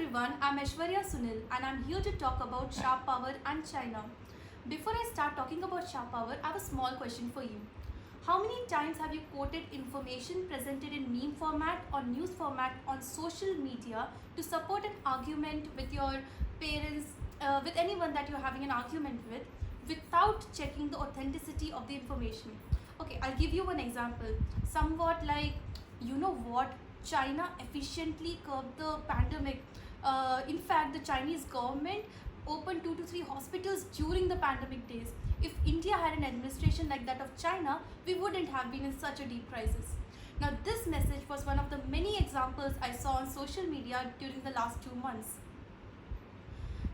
everyone, I'm Aishwarya Sunil and I'm here to talk about sharp power and China. Before I start talking about sharp power, I have a small question for you. How many times have you quoted information presented in meme format or news format on social media to support an argument with your parents, with anyone that you're having an argument with, without checking the authenticity of the information? Okay, I'll give you one example. Somewhat like, you know what? China efficiently curbed the pandemic. In fact, the Chinese government opened 2 to 3 hospitals during the pandemic days. If India had an administration like that of China, we wouldn't have been in such a deep crisis. Now, this message was one of the many examples I saw on social media during the last 2 months.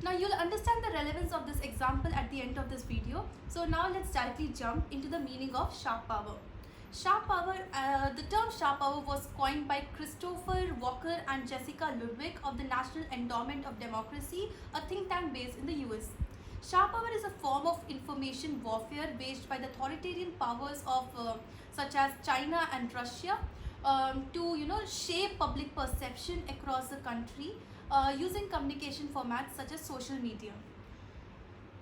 Now, you'll understand the relevance of this example at the end of this video. So now let's directly jump into the meaning of sharp power. Sharp power, the term sharp power was coined by Christopher Walker and Jessica Ludwig of the National Endowment of Democracy, a think tank based in the US. Sharp power is a form of information warfare waged by the authoritarian powers of such as China and Russia to shape public perception across the country using communication formats such as social media.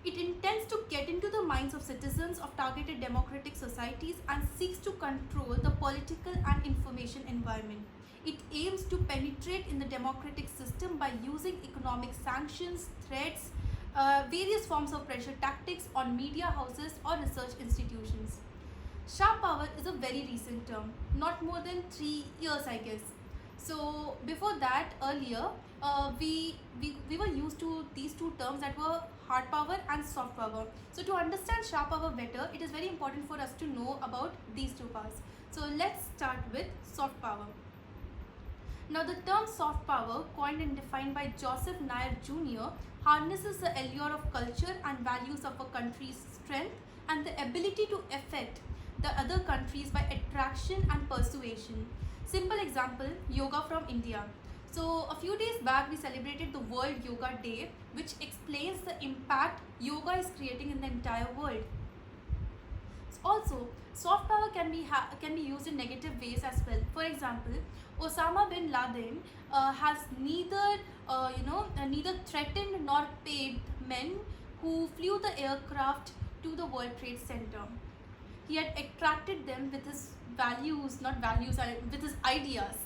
It intends to get into the minds of citizens of targeted democratic societies and seeks to control the political and information environment. It aims to penetrate in the democratic system by using economic sanctions, threats, various forms of pressure tactics on media houses or research institutions. Sharp power is a very recent term, not more than 3 years, I guess. So before that, earlier, we were used to these two terms that were hard power and soft power. So to understand sharp power better, it is very important for us to know about these two powers. So let's start with soft power. Now, the term soft power, coined and defined by Joseph Nair Jr., harnesses the allure of culture and values of a country's strength and the ability to affect the other countries by attraction and persuasion. Simple example, yoga from India. So a few days back we celebrated the World Yoga Day, which explains the impact yoga is creating in the entire world. Also, soft power can be used in negative ways as well. For example, Osama bin Laden has neither threatened nor paid men who flew the aircraft to the World Trade Center. He had attracted them with his with his ideas.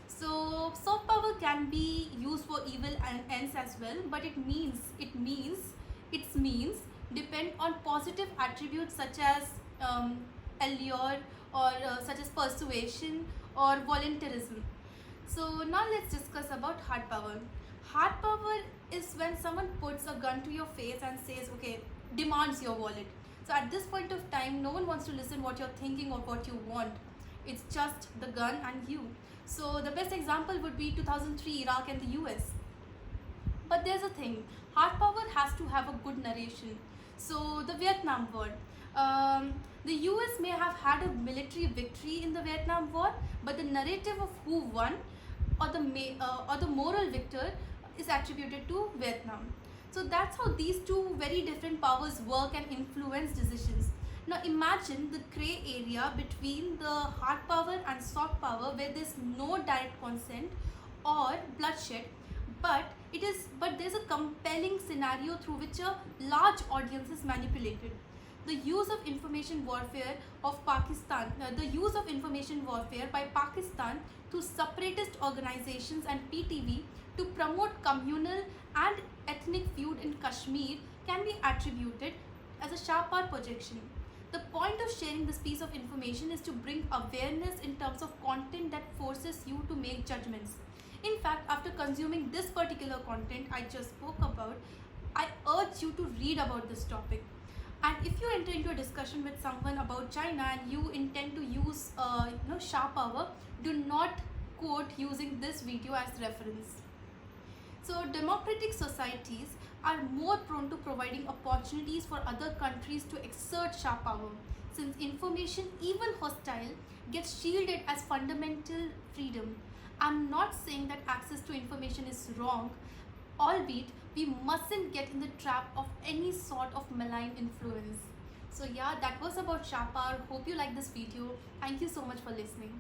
So soft power can be used for evil ends as well, but its means depend on positive attributes such as allure or such as persuasion or voluntarism. So now let's discuss about hard power. Hard power is when someone puts a gun to your face and says, okay, demands your wallet. So at this point of time, no one wants to listen what you're thinking or what you want. It's just the gun and you. So the best example would be 2003 Iraq and the US. But there's a thing, hard power has to have a good narration. So the Vietnam War. The US may have had a military victory in the Vietnam War, but the narrative of who won or the moral victor is attributed to Vietnam. So that's how these two very different powers work and influence decisions. Now imagine the gray area between the hard power and soft power where there's no direct consent or bloodshed, but there's a compelling scenario through which a large audience is manipulated. The use of information warfare by Pakistan through separatist organizations and PTV to promote communal and ethnic feud in Kashmir can be attributed as a sharp power projection. The point of sharing this piece of information is to bring awareness in terms of content that forces you to make judgments. In fact, after consuming this particular content I just spoke about, I urge you to read about this topic. And if you enter into a discussion with someone about China and you intend to use sharp power, do not quote using this video as reference. So democratic societies are more prone to providing opportunities for other countries to exert sharp power, since information, even hostile, gets shielded as fundamental freedom. I'm not saying that access to information is wrong, albeit we mustn't get in the trap of any sort of malign influence. So yeah, that was about sharp power. Hope you like this video. Thank you so much for listening.